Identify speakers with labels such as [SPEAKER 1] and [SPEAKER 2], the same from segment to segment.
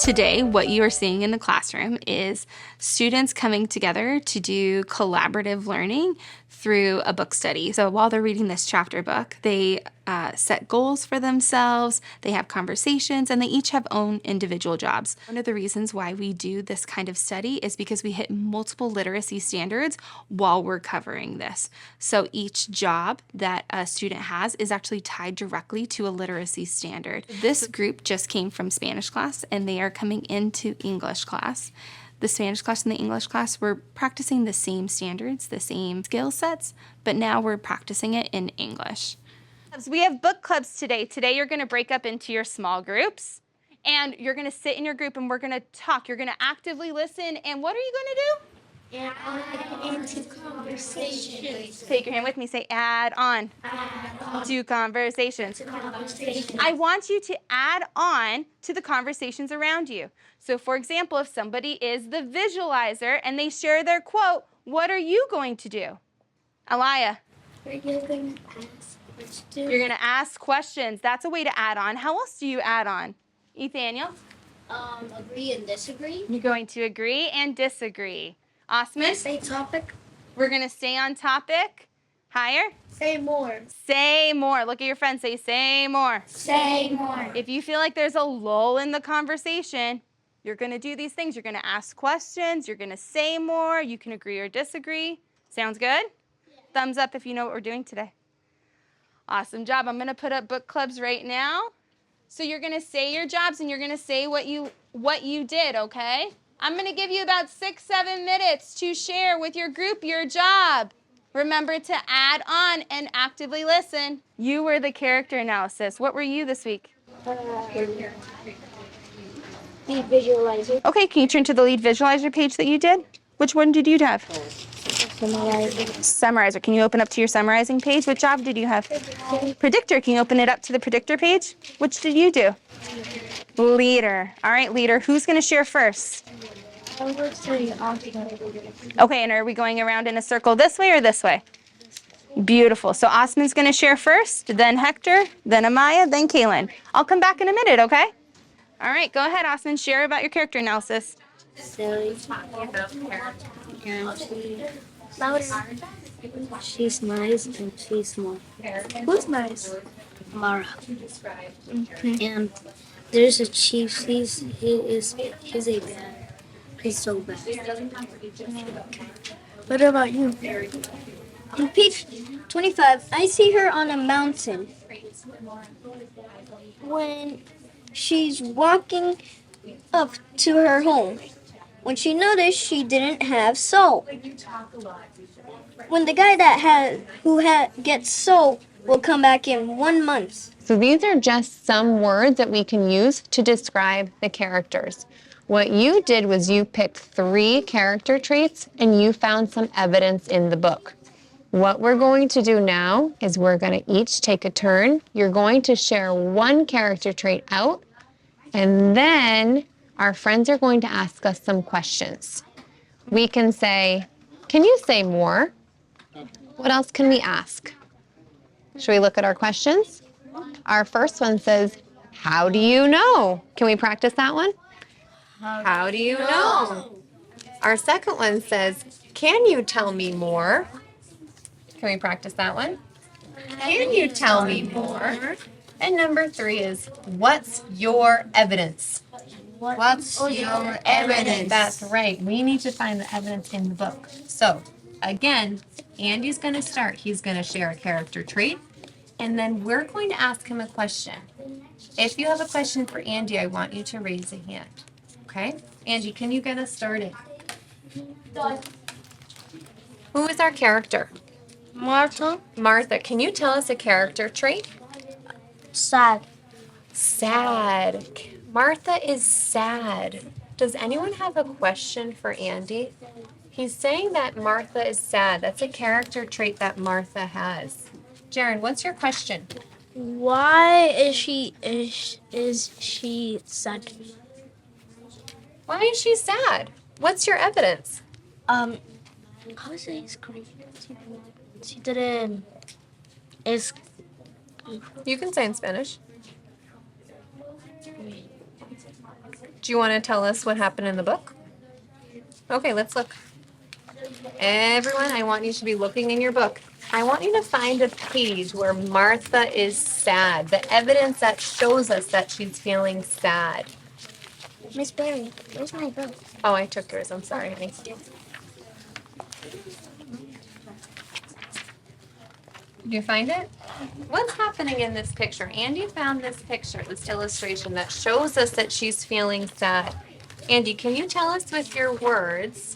[SPEAKER 1] Today, what you are seeing in the classroom is students coming together to do collaborative learning through a book study. So while they're reading this chapter book, they set goals for themselves, they have conversations, and they each have own individual jobs. One of the reasons why we do this kind of study is because we hit multiple literacy standards while we're covering this. So each job that a student has is actually tied directly to a literacy standard. This group just came from Spanish class and they are coming into English class. The Spanish class and the English class, we're practicing the same standards, the same skill sets, but now we're practicing it in English. We have book clubs today. Today you're going to break up into your small groups and you're going to sit in your group and we're going to talk. You're going to actively listen, and what are you going to do?
[SPEAKER 2] Add into conversations.
[SPEAKER 1] Take your hand with me. Say add on.
[SPEAKER 2] Add on
[SPEAKER 1] To conversations.
[SPEAKER 2] to conversations.
[SPEAKER 1] I want you to add on to the conversations around you. So for example, if somebody is the visualizer and they share their quote, what are you going to do? Aliyah.
[SPEAKER 2] You're going to ask questions.
[SPEAKER 1] You're going to ask questions. That's a way to add on. How else do you add on? Ethaniel?
[SPEAKER 2] Agree and disagree.
[SPEAKER 1] You're going to agree and disagree. Osman?
[SPEAKER 2] Say topic.
[SPEAKER 1] We're going to stay on topic. Higher?
[SPEAKER 2] Say more.
[SPEAKER 1] Say more. Look at your friend. Say more.
[SPEAKER 2] Say more.
[SPEAKER 1] If you feel like there's a lull in the conversation, you're going to do these things. You're going to ask questions. You're going to say more. You can agree or disagree. Sounds good? Yeah. Thumbs up if you know what we're doing today. Awesome job. I'm going to put up book clubs right now. So you're going to say your jobs and you're going to say what you did, okay? I'm going to give you about 6-7 minutes to share with your group your job. Remember to add on and actively listen. You were the character analysis. What were you this week?
[SPEAKER 2] Lead visualizer.
[SPEAKER 1] Okay, can you turn to the lead visualizer page that you did? Which one did you have? Summarizer. Can you open up to your summarizing page? What job did you have? Predictor. Can you open it up to the predictor page? Which did you do? Leader. All right, leader. Who's going to share first? Okay, and are we going around in a circle this way or this way? Beautiful. So Osman's going to share first, then Hector, then Amaya, then Kaylin. I'll come back in a minute, okay? All right, go ahead, Osman. Share about your character analysis.
[SPEAKER 2] Silly. Louder. She's nice and she's small. Who's nice? Mara. And there's a chief. He's a bad. He's so bad. What about you? On page 25, I see her on a mountain. When she's walking up to her home, when she noticed she didn't have salt. When the guy who gets salt will come back in 1 month.
[SPEAKER 3] So these are just some words that we can use to describe the characters. What you did was you picked 3 character traits and you found some evidence in the book. What we're going to do now is we're going to each take a turn. You're going to share 1 character trait out, and then our friends are going to ask us some questions. We can say, can you say more? What else can we ask? Should we look at our questions? Our first one says, how do you know? Can we practice that one? How do you know? Our second one says, can you tell me more? Can we practice that one? Can you tell me more? And number 3 is, what's your evidence?
[SPEAKER 2] What's your evidence?
[SPEAKER 3] That's right. We need to find the evidence in the book. So, again, Andy's going to start. He's going to share a character trait, and then we're going to ask him a question. If you have a question for Andy, I want you to raise a hand. Okay? Andy, can you get us started? Who is our character?
[SPEAKER 2] Martha.
[SPEAKER 3] Martha. Can you tell us a character trait?
[SPEAKER 2] Sad.
[SPEAKER 3] Sad. Martha is sad. Does anyone have a question for Andy? He's saying that Martha is sad. That's a character trait that Martha has. Jaren, what's your question?
[SPEAKER 2] Why is she sad?
[SPEAKER 3] Why is she sad? What's your evidence?
[SPEAKER 2] How is it? She didn't.
[SPEAKER 3] You can say in Spanish. Do you want to tell us what happened in the book? Okay, let's look. Everyone, I want you to be looking in your book. I want you to find a page where Martha is sad, the evidence that shows us that she's feeling sad.
[SPEAKER 2] Miss Berry, where's my book?
[SPEAKER 3] Oh, I took yours. I'm sorry, honey. Did you find it? What's happening in this picture? Andy found this picture, this illustration that shows us that she's feeling sad. Andy, can you tell us with your words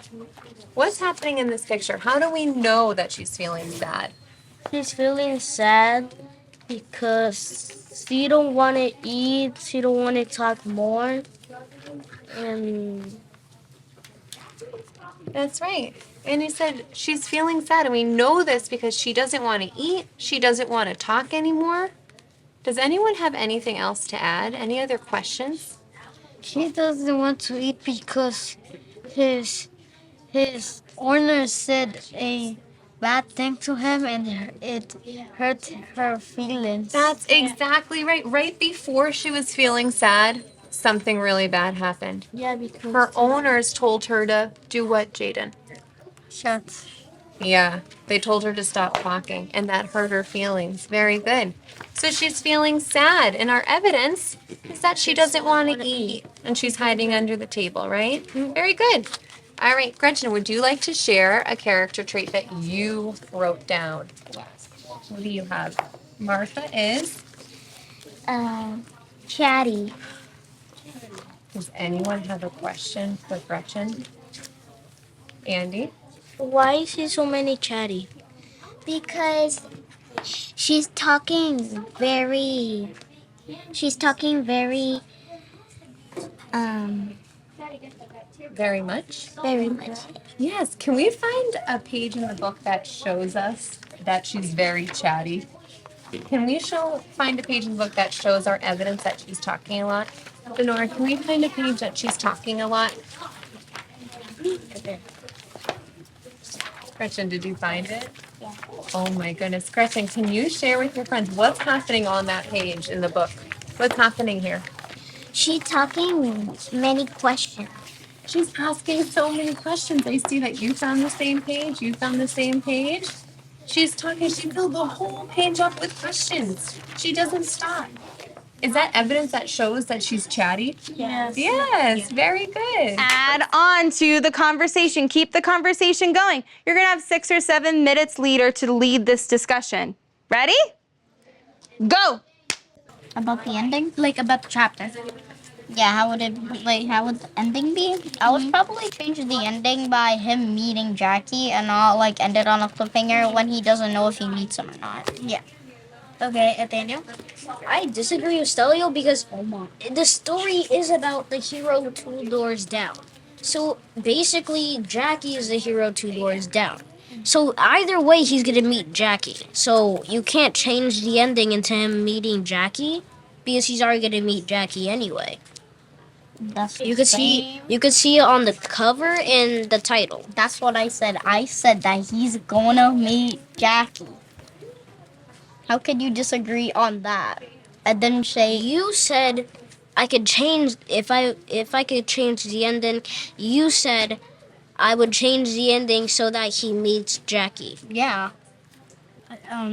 [SPEAKER 3] what's happening in this picture? How do we know that she's feeling sad?
[SPEAKER 2] She's feeling sad because she don't want to eat. She don't want to talk more. And
[SPEAKER 3] That's right. And he said she's feeling sad, and we know this because she doesn't want to eat. She doesn't want to talk anymore. Does anyone have anything else to add? Any other questions?
[SPEAKER 2] she doesn't want to eat because his owner said a bad thing to him and it hurt her feelings.
[SPEAKER 3] That's exactly right. Right before she was feeling sad, something really bad happened.
[SPEAKER 2] Yeah, because
[SPEAKER 3] Her owners told her to do what, Jaden?
[SPEAKER 2] shut.
[SPEAKER 3] Yeah, they told her to stop talking, and that hurt her feelings. Very good. So she's feeling sad, and our evidence is that she doesn't want to eat, and she's hiding under the table, right? Very good. All right, Gretchen, would you like to share a character trait that you wrote down? What do you have? Martha is?
[SPEAKER 2] Chatty.
[SPEAKER 3] Does anyone have a question for Gretchen? Andy?
[SPEAKER 2] Why is she so many chatty?
[SPEAKER 4] Because she's talking very um
[SPEAKER 3] Very much.
[SPEAKER 4] very much.
[SPEAKER 3] Yes. Can we find a page in the book that shows us that she's very chatty? Can we find a page in the book that shows our evidence that she's talking a lot? Denora, can we find a page that she's talking a lot? Gretchen, did you find it?
[SPEAKER 4] Yeah.
[SPEAKER 3] Oh my goodness. Gretchen, can you share with your friends what's happening on that page in the book? What's happening here?
[SPEAKER 4] She's talking many questions.
[SPEAKER 3] She's asking so many questions. I see that you found the same page. You found the same page. She's talking. She filled the whole page up with questions. She doesn't stop. Is that evidence that shows that she's chatty?
[SPEAKER 2] Yes.
[SPEAKER 3] Yes, very good.
[SPEAKER 1] Add on to the conversation. Keep the conversation going. You're going to have 6 or 7 minutes leader to lead this discussion. Ready? Go.
[SPEAKER 4] About the ending?
[SPEAKER 2] Like about the chapter.
[SPEAKER 4] Yeah, how would the ending be? I would probably change the ending by him meeting Jackie and not like end it on a cliffhanger when he doesn't know if he meets him or not.
[SPEAKER 2] Yeah. Okay, Nathaniel? I disagree with Stelio because the story is about the hero 2 doors down. So basically, Jackie is the hero 2 doors down. So either way, he's gonna meet Jackie. So you can't change the ending into him meeting Jackie because he's already gonna meet Jackie anyway.
[SPEAKER 4] That's
[SPEAKER 2] You could see it on the cover and the title.
[SPEAKER 4] That's what I said. I said that he's gonna meet Jackie. How could you disagree on that? I didn't say
[SPEAKER 2] You said I could change if I could change the ending. You said I would change the ending so that he meets Jackie.
[SPEAKER 4] yeah.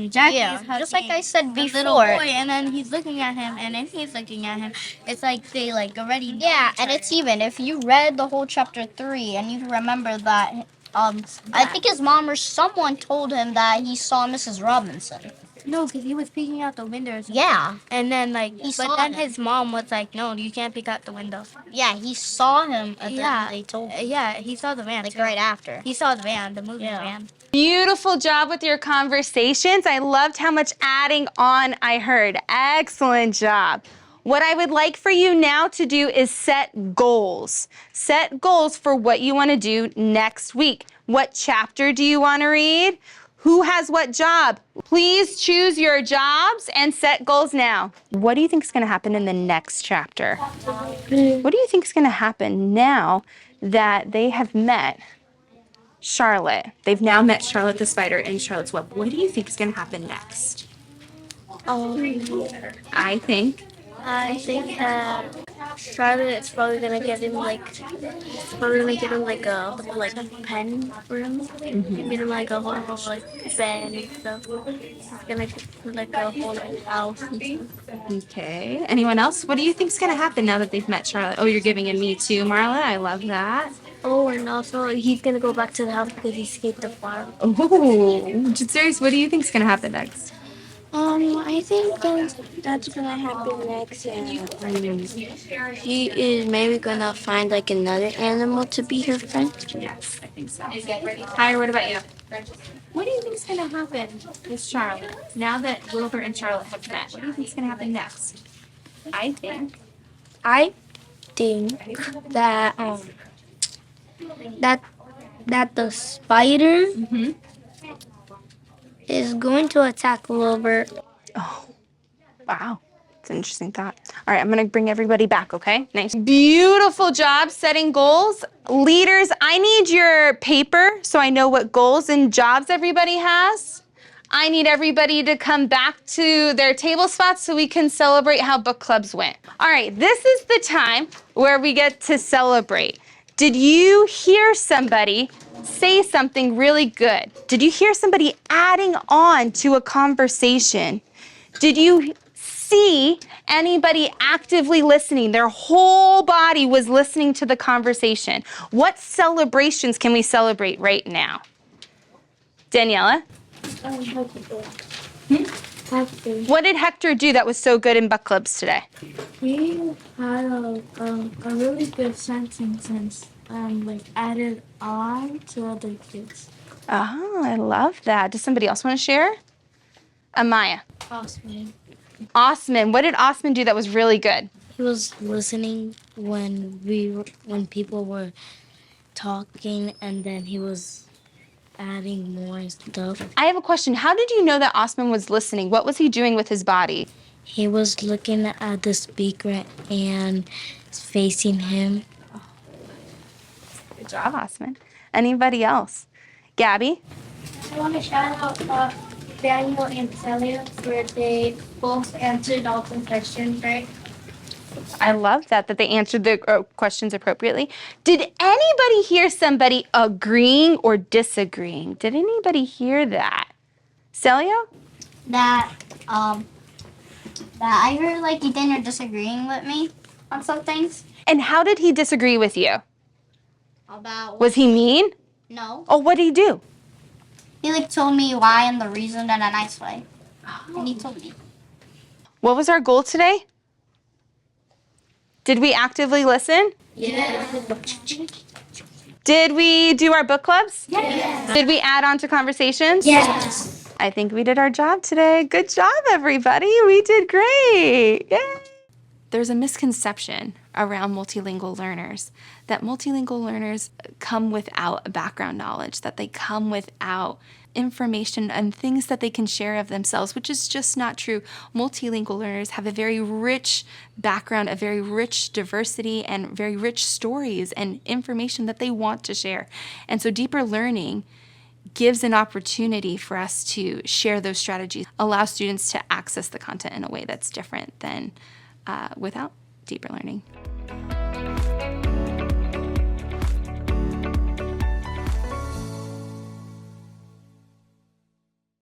[SPEAKER 4] Jackie just like I said before. Little boy, and then he's looking at him, and then he's looking at him. It's like they like already. Yeah, and it's even if you read the whole chapter 3, and you remember that. I think his mom or someone told him that he saw Mrs. Robinson.
[SPEAKER 2] No, because he was peeking out the windows.
[SPEAKER 4] Yeah,
[SPEAKER 2] And then
[SPEAKER 4] his
[SPEAKER 2] mom was like, "No, you can't peek out the window."
[SPEAKER 4] yeah, he saw him.
[SPEAKER 2] Yeah.
[SPEAKER 4] They told him
[SPEAKER 2] Yeah, he saw the van.
[SPEAKER 4] like right after.
[SPEAKER 2] He saw the van, the moving
[SPEAKER 4] Yeah.
[SPEAKER 2] van.
[SPEAKER 1] Beautiful job with your conversations. I loved how much adding on I heard. Excellent job. What I would like for you now to do is set goals. Set goals for what you want to do next week. What chapter do you want to read? Who has what job? Please choose your jobs and set goals now. What do you think is going to happen in the next chapter? What do you think is going to happen now that they have met Charlotte? They've now met Charlotte the Spider in Charlotte's Web. What do you think is going to happen next? I think
[SPEAKER 2] I think that
[SPEAKER 4] Charlotte's probably gonna give him like a pen for him. Give him like a whole like bed and stuff. He's gonna put like a whole like house and stuff.
[SPEAKER 1] Okay. Anyone else? What do you think's gonna happen now that they've met Charlotte? Oh, you're giving a me too, Marla. I love that.
[SPEAKER 4] Oh, and also he's gonna go back to the house because he escaped the farm.
[SPEAKER 1] Oh, serious. What do you think's gonna happen next?
[SPEAKER 4] I think that's gonna happen next. He is maybe gonna find like another animal to be her friend.
[SPEAKER 1] Yes, I think so. Hi, what about you? What do you think's gonna happen with Charlotte now that Wilbur and Charlotte have met? What do you think's gonna happen next? I think
[SPEAKER 4] That that that the spider is going to attack Wilbur.
[SPEAKER 1] Oh, wow. It's an interesting thought. All right, I'm gonna bring everybody back, okay? Nice. Beautiful job setting goals. Leaders, I need your paper so I know what goals and jobs everybody has. I need everybody to come back to their table spots so we can celebrate how book clubs went. All right, this is the time where we get to celebrate. Did you hear somebody say something really good? Did you hear somebody adding on to a conversation? Did you see anybody actively listening? Their whole body was listening to the conversation. What celebrations can we celebrate right now? Daniela? What did Hector do that was so good in book clubs today?
[SPEAKER 4] He had a really good sentence and like added on to other kids.
[SPEAKER 1] Oh, I love that. Does somebody else want to share? Amaya.
[SPEAKER 4] Osman.
[SPEAKER 1] Osman. What did Osman do that was really good?
[SPEAKER 4] He was listening when people were talking, and then he was adding more stuff.
[SPEAKER 1] I have a question. How did you know that Osman was listening? What was he doing with his body?
[SPEAKER 4] He was looking at the speaker and facing him.
[SPEAKER 1] Good job, Osman. Anybody else? Gabby?
[SPEAKER 4] I want to shout out Daniel and Celia for they both answered all the questions right.
[SPEAKER 1] I love that they answered the questions appropriately. Did anybody hear somebody agreeing or disagreeing? Did anybody hear that? Celia?
[SPEAKER 4] That I heard like Daniel disagreeing with me on some things.
[SPEAKER 1] And how did he disagree with you?
[SPEAKER 4] About
[SPEAKER 1] Was he mean?
[SPEAKER 4] No.
[SPEAKER 1] Oh, what did he do?
[SPEAKER 4] He like told me why and the reason in a nice way. And he told me.
[SPEAKER 1] What was our goal today? Did we actively listen?
[SPEAKER 4] Yes.
[SPEAKER 1] Did we do our book clubs?
[SPEAKER 4] Yes.
[SPEAKER 1] Did we add on to conversations?
[SPEAKER 4] Yes.
[SPEAKER 1] I think we did our job today. Good job, everybody. We did great. Yay. There's a misconception around multilingual learners that multilingual learners come without a background knowledge, that they come without information and things that they can share of themselves, which is just not true. Multilingual learners have a very rich background, a very rich diversity, and very rich stories and information that they want to share. And so deeper learning gives an opportunity for us to share those strategies, allow students to access the content in a way that's different than without deeper learning.